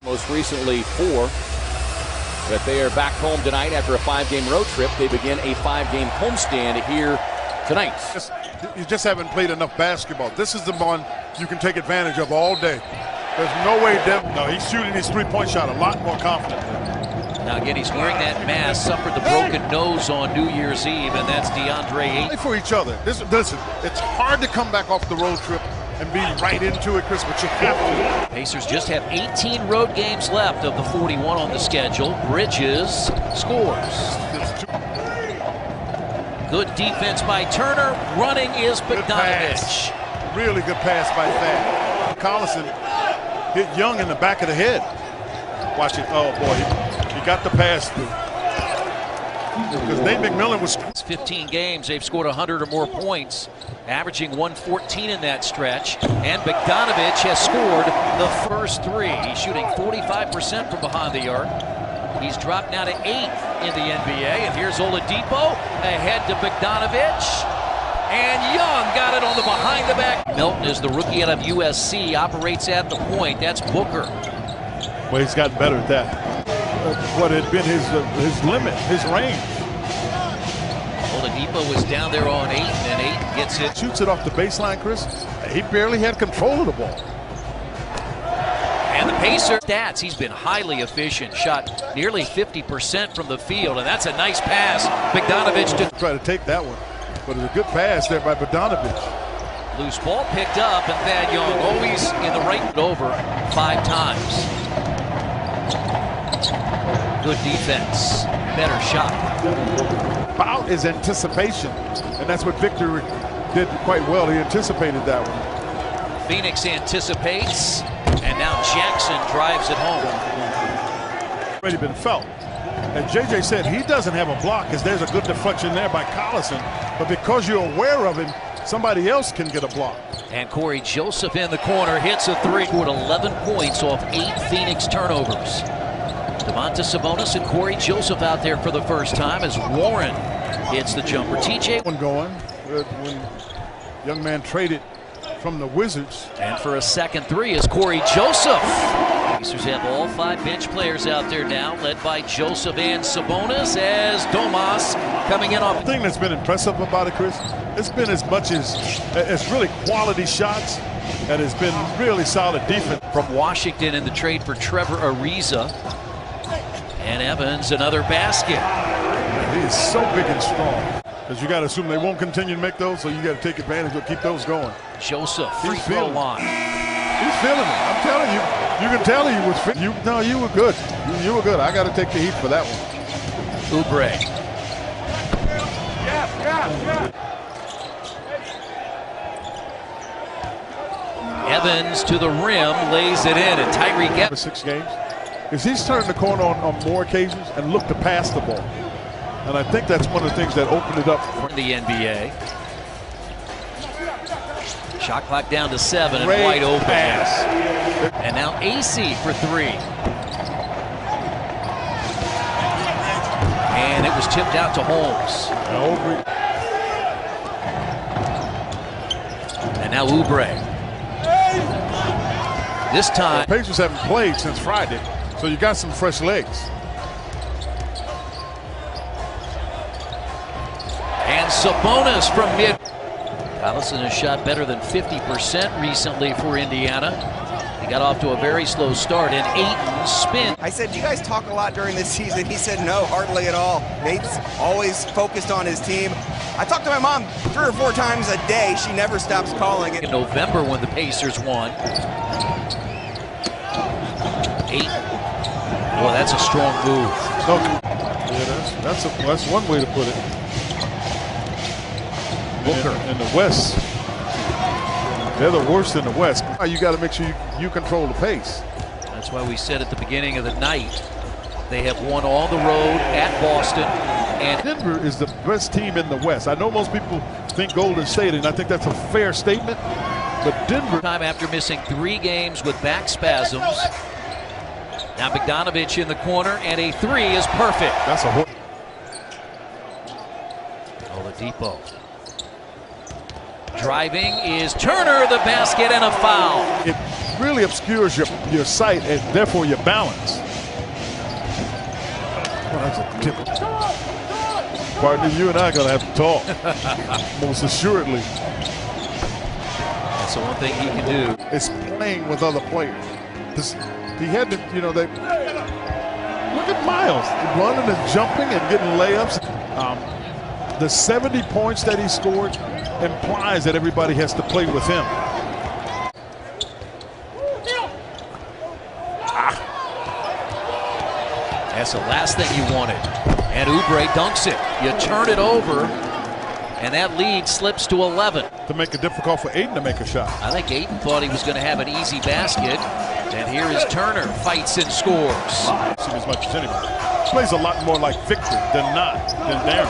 Most recently 4. But they are back home tonight after a 5-game road trip. They begin a 5-game homestand here tonight. You just haven't played enough basketball. This is the one you can take advantage of all day. There's no way he's shooting his three-point shot a lot more confidently. Now again, he's wearing that mask, suffered the broken nose on New Year's Eve, and that's DeAndre Ayton. Play for each other. Listen, it's hard to come back off the road trip and be right into it, Chris, but you have to. Pacers just have 18 road games left of the 41 on the schedule. Bridges scores. Good defense by Turner. Running is Bogdanovich. Really good pass by Thad. Collison hit Young in the back of the head. Watch it. Oh, boy. He got the pass through. Because Nate McMillan was. 15 games, they've scored 100 or more points, averaging 114 in that stretch. And Bogdanovich has scored the first 3. He's shooting 45% from behind the arc. He's dropped now to 8th in the NBA. And here's Oladipo ahead to Bogdanovich. And Young got it on the behind the back. Melton is the rookie out of USC, operates at the point. That's Booker. Well, he's gotten better at that. What had been his limit, his range. Oladipo was down there on Ayton, and Ayton gets it. Shoots it off the baseline, Chris. He barely had control of the ball. And the Pacers stats, he's been highly efficient. Shot nearly 50% from the field, and that's a nice pass. Bogdanovich to try to take that one, but it's a good pass there by Bogdanovich. Loose ball picked up, and Thad Young always in the right over 5 times. Good defense, better shot. About is anticipation, and that's what Victor did quite well. He anticipated that one. Phoenix anticipates, and now Jackson drives it home. Already been felt. And JJ said he doesn't have a block because there's a good deflection there by Collison, but because you're aware of him, somebody else can get a block. And Corey Joseph in the corner hits a 3. Scored 11 points off 8 Phoenix turnovers. Domantas Sabonis and Corey Joseph out there for the first time as Warren hits the jumper. TJ one going when young man traded from the Wizards. And for a second 3 is Corey Joseph. Pacers have all 5 bench players out there now, led by Joseph and Sabonis, as Domas coming in off. The thing that's been impressive about it, Chris, it's been as much as really quality shots, and it's been really solid defense. From Washington in the trade for Trevor Ariza. And Evans, another basket. He is so big and strong. Because you got to assume they won't continue to make those, so you got to take advantage of keep those going. Joseph, free throw line. He's feeling it. I'm telling you. You can tell he was. No, you were good. You were good. I got to take the heat for that one. Oubre. Evans to the rim, lays it in, and Tyreke Evans. For 6 games. Because he's turned the corner on more occasions and looked to pass the ball. And I think that's one of the things that opened it up for the NBA. Shot clock down to 7 and great wide open. Pass. And now AC for 3. And it was tipped out to Holmes. And now Oubre. This time. The Pacers haven't played since Friday, so you got some fresh legs. And Sabonis from mid. Collison has shot better than 50% recently for Indiana. He got off to a very slow start, and Ayton spin. I said, do you guys talk a lot during this season? He said, no, hardly at all. Nate's always focused on his team. I talk to my mom 3 or 4 times a day. She never stops calling. In November when the Pacers won. Ayton. Well, that's a strong move. Yeah, that's one way to put it. Booker. In the West, they're the worst in the West. You got to make sure you control the pace. That's why we said at the beginning of the night, they have won all the road at Boston. And Denver is the best team in the West. I know most people think Golden State, and I think that's a fair statement. But Denver. Time after missing 3 games with back spasms. Now Bogdanovich in the corner, and a 3 is perfect. That's a Oladipo. Driving is Turner, the basket, and a foul. really obscures your sight and therefore your balance. Well, that's a tip. Partner, you and I are going to have to talk, most assuredly. That's the one thing he can do. It's playing with other players. He had to, look at Miles running and jumping and getting layups. The 70 points that he scored implies that everybody has to play with him. That's the last thing you wanted. And Oubre dunks it. You turn it over, and that lead slips to 11. To make it difficult for Ayton to make a shot. I think Ayton thought he was going to have an easy basket. And here is Turner, fights and scores. As much as anybody. Plays a lot more like Victor than Darren.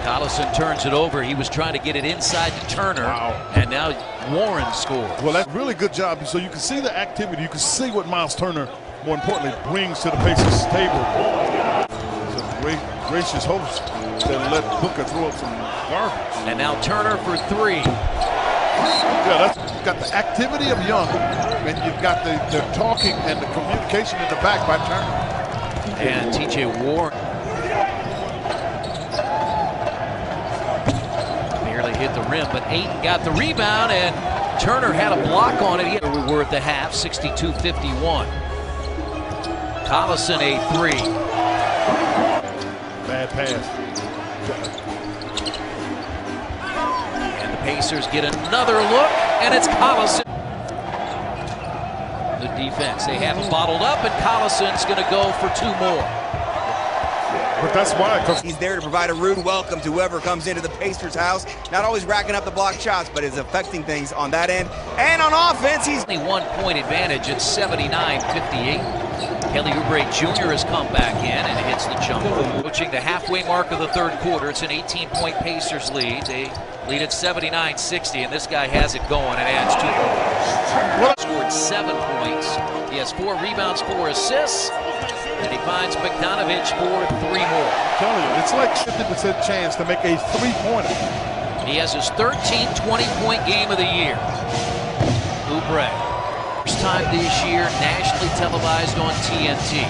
Collison turns it over. He was trying to get it inside to Turner. Wow. And now Warren scores. Well, that's a really good job. So you can see the activity. You can see what Miles Turner, more importantly, brings to the Pacers table. It's a gracious host that let Booker throw up some garbage. And now Turner for three. Yeah, that's got the activity of Young, and you've got the talking and the communication in the back by Turner. And T.J. Warren barely hit the rim, but Ayton got the rebound, and Turner had a block on it. We were at the half, 62-51. Collison a three. Bad pass. And the Pacers get another look, and it's Collison. The defense, they have it bottled up, and Collison's going to go for two more. But that's why, because He's there to provide a rude welcome to whoever comes into the Pacers house. Not always racking up the blocked shots, but is affecting things on that end. And on offense, he's Only 1 point advantage at 79-58. Kelly Oubre Jr. has come back in and hits the jumper. Approaching the halfway mark of the third quarter. It's an 18-point Pacers lead. They lead at 79-60, and this guy has it going and adds 2 points. Scored 7 points. He has 4 rebounds, 4 assists, and he finds Bogdanovic for 3 more. I'm telling you, it's like 50% chance to make a three-pointer. He has his 13th 20-point game of the year. Oubre. First time this year, nationally televised on TNT.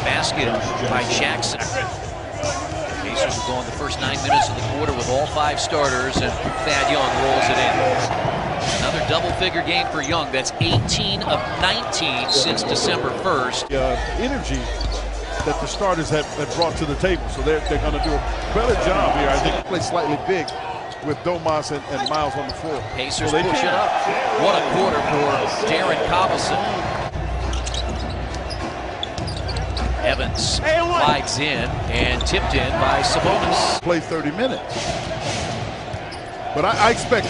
Basket by Jackson. Pacers will go in the first 9 minutes of the quarter with all 5 starters, and Thad Young rolls it in. Another double-figure game for Young. That's 18 of 19 since December 1st. Energy that the starters have brought to the table, so they're going to do a better job here. I think they play slightly big with Domas and Miles on the floor. Pacers push it up. What a quarter for Darren Collison. Evans slides in and tipped in by Sabonis. Play 30 minutes. But I expect,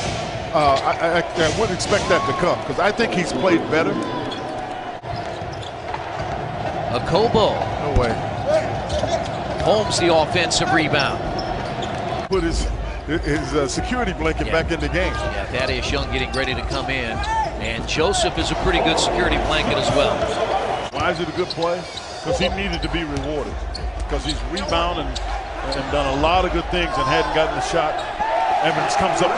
I wouldn't expect that to come because I think he's played better. Okobo. No way. Holmes the offensive rebound. Put his security blanket back in the game. Yeah, Thaddeus Young getting ready to come in. And Joseph is a pretty good security blanket as well. Why is it a good play? Because he needed to be rewarded. Because he's rebounded and done a lot of good things and hadn't gotten the shot. Evans comes up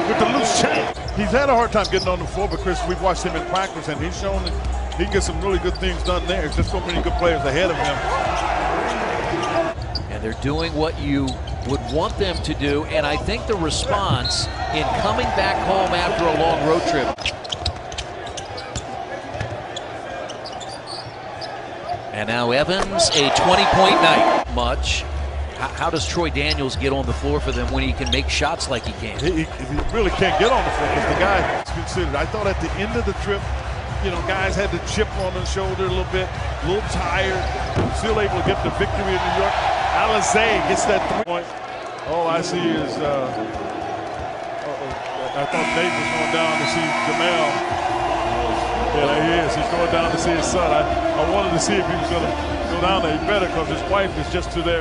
with the loose change. He's had a hard time getting on the floor, but Chris, we've watched him in practice, and he's shown that he can get some really good things done there. There's just so many good players ahead of him. And they're doing what you would want them to do, and I think the response in coming back home after a long road trip. And now Evans, a 20-point night. Much. How does Troy Daniels get on the floor for them when he can make shots like he can? He really can't get on the floor because the guy is considered. I thought at the end of the trip, guys had the chip on the shoulder a little bit, a little tired, still able to get the victory in New York. Alizé gets that 3-point. All I see is, I thought Nate was going down to see Jamal. Yeah, there he is. He's going down to see his son. I wanted to see if he was going to go down there. He better because his wife is just to there.